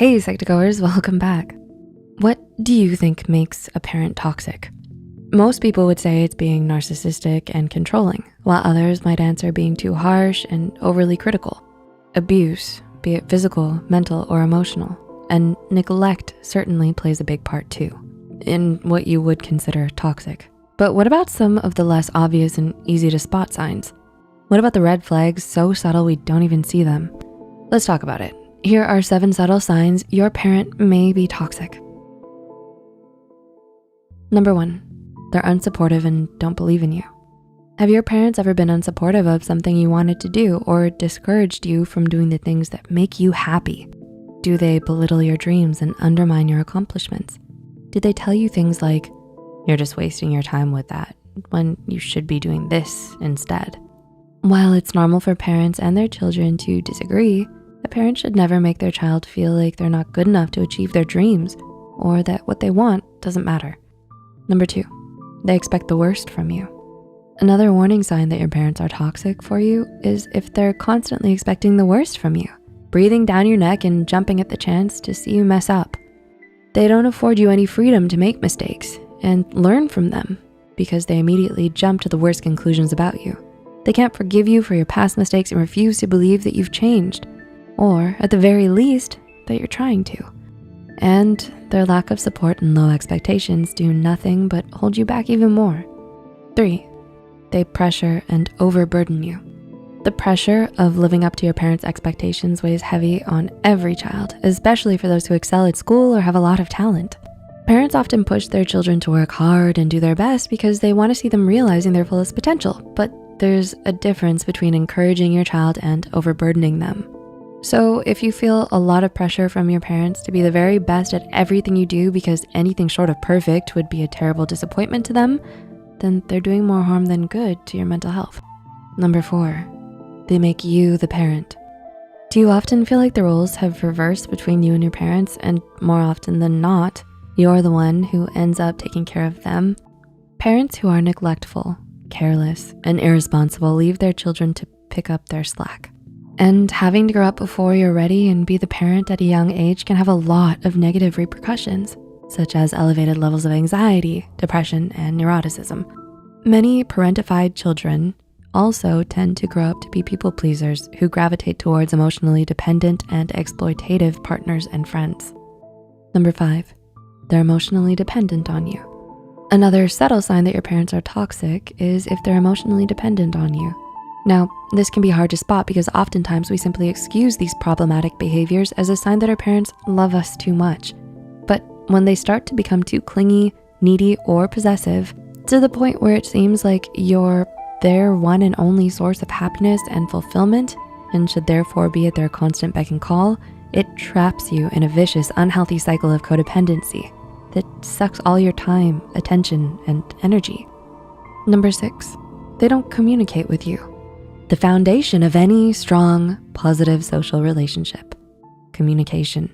Hey Psych2Goers, welcome back. What do you think makes a parent toxic? Most people would say it's being narcissistic and controlling, while others might answer being too harsh and overly critical. Abuse, be it physical, mental, or emotional, and neglect certainly plays a big part too, in what you would consider toxic. But what about some of the less obvious and easy to spot signs? What about the red flags so subtle we don't even see them? Let's talk about it. Here are 7 subtle signs your parent may be toxic. Number 1, they're unsupportive and don't believe in you. Have your parents ever been unsupportive of something you wanted to do or discouraged you from doing the things that make you happy? Do they belittle your dreams and undermine your accomplishments? Did they tell you things like, you're just wasting your time with that when you should be doing this instead? While it's normal for parents and their children to disagree, a parent should never make their child feel like they're not good enough to achieve their dreams or that what they want doesn't matter. Number 2, they expect the worst from you. Another warning sign that your parents are toxic for you is if they're constantly expecting the worst from you, breathing down your neck and jumping at the chance to see you mess up. They don't afford you any freedom to make mistakes and learn from them because they immediately jump to the worst conclusions about you. They can't forgive you for your past mistakes and refuse to believe that you've changed, or at the very least, that you're trying to. And their lack of support and low expectations do nothing but hold you back even more. 3, they pressure and overburden you. The pressure of living up to your parents' expectations weighs heavy on every child, especially for those who excel at school or have a lot of talent. Parents often push their children to work hard and do their best because they want to see them realizing their fullest potential, but there's a difference between encouraging your child and overburdening them. So if you feel a lot of pressure from your parents to be the very best at everything you do because anything short of perfect would be a terrible disappointment to them, then they're doing more harm than good to your mental health. Number 4, they make you the parent. Do you often feel like the roles have reversed between you and your parents, and more often than not, you're the one who ends up taking care of them? Parents who are neglectful, careless, and irresponsible leave their children to pick up their slack. And having to grow up before you're ready and be the parent at a young age can have a lot of negative repercussions, such as elevated levels of anxiety, depression, and neuroticism. Many parentified children also tend to grow up to be people pleasers who gravitate towards emotionally dependent and exploitative partners and friends. Number 5, they're emotionally dependent on you. Another subtle sign that your parents are toxic is if they're emotionally dependent on you. Now, this can be hard to spot because oftentimes we simply excuse these problematic behaviors as a sign that our parents love us too much. But when they start to become too clingy, needy, or possessive, to the point where it seems like you're their one and only source of happiness and fulfillment, and should therefore be at their constant beck and call, it traps you in a vicious, unhealthy cycle of codependency that sucks all your time, attention, and energy. Number 6, they don't communicate with you. The foundation of any strong, positive social relationship, communication.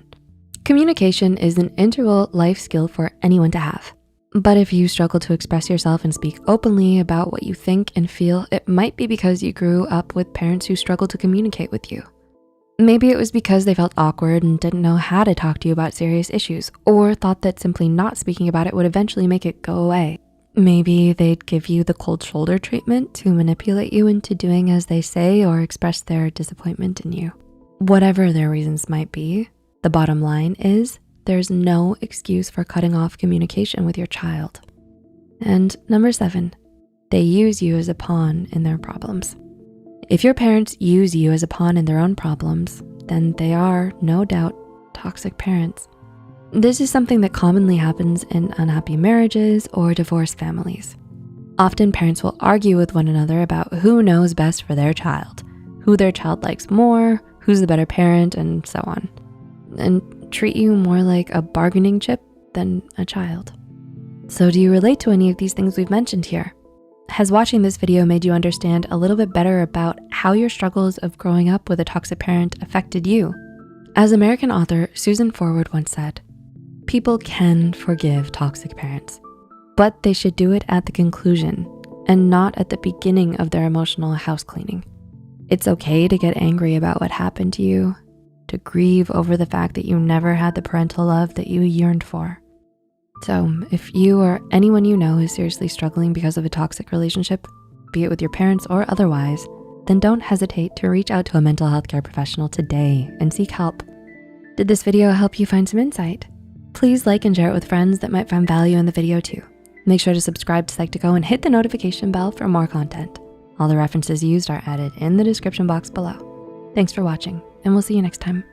Communication is an integral life skill for anyone to have. But if you struggle to express yourself and speak openly about what you think and feel, it might be because you grew up with parents who struggled to communicate with you. Maybe it was because they felt awkward and didn't know how to talk to you about serious issues, or thought that simply not speaking about it would eventually make it go away. Maybe they'd give you the cold shoulder treatment to manipulate you into doing as they say or express their disappointment in you. Whatever their reasons might be, the bottom line is there's no excuse for cutting off communication with your child. And number 7, they use you as a pawn in their problems. If your parents use you as a pawn in their own problems, then they are, no doubt, toxic parents. This is something that commonly happens in unhappy marriages or divorced families. Often parents will argue with one another about who knows best for their child, who their child likes more, who's the better parent, and so on, and treat you more like a bargaining chip than a child. So do you relate to any of these things we've mentioned here? Has watching this video made you understand a little bit better about how your struggles of growing up with a toxic parent affected you? As American author Susan Forward once said, people can forgive toxic parents, but they should do it at the conclusion and not at the beginning of their emotional house cleaning. It's okay to get angry about what happened to you, to grieve over the fact that you never had the parental love that you yearned for. So if you or anyone you know is seriously struggling because of a toxic relationship, be it with your parents or otherwise, then don't hesitate to reach out to a mental health care professional today and seek help. Did this video help you find some insight? Please like and share it with friends that might find value in the video too. Make sure to subscribe to Psych2Go and hit the notification bell for more content. All the references used are added in the description box below. Thanks for watching, and we'll see you next time.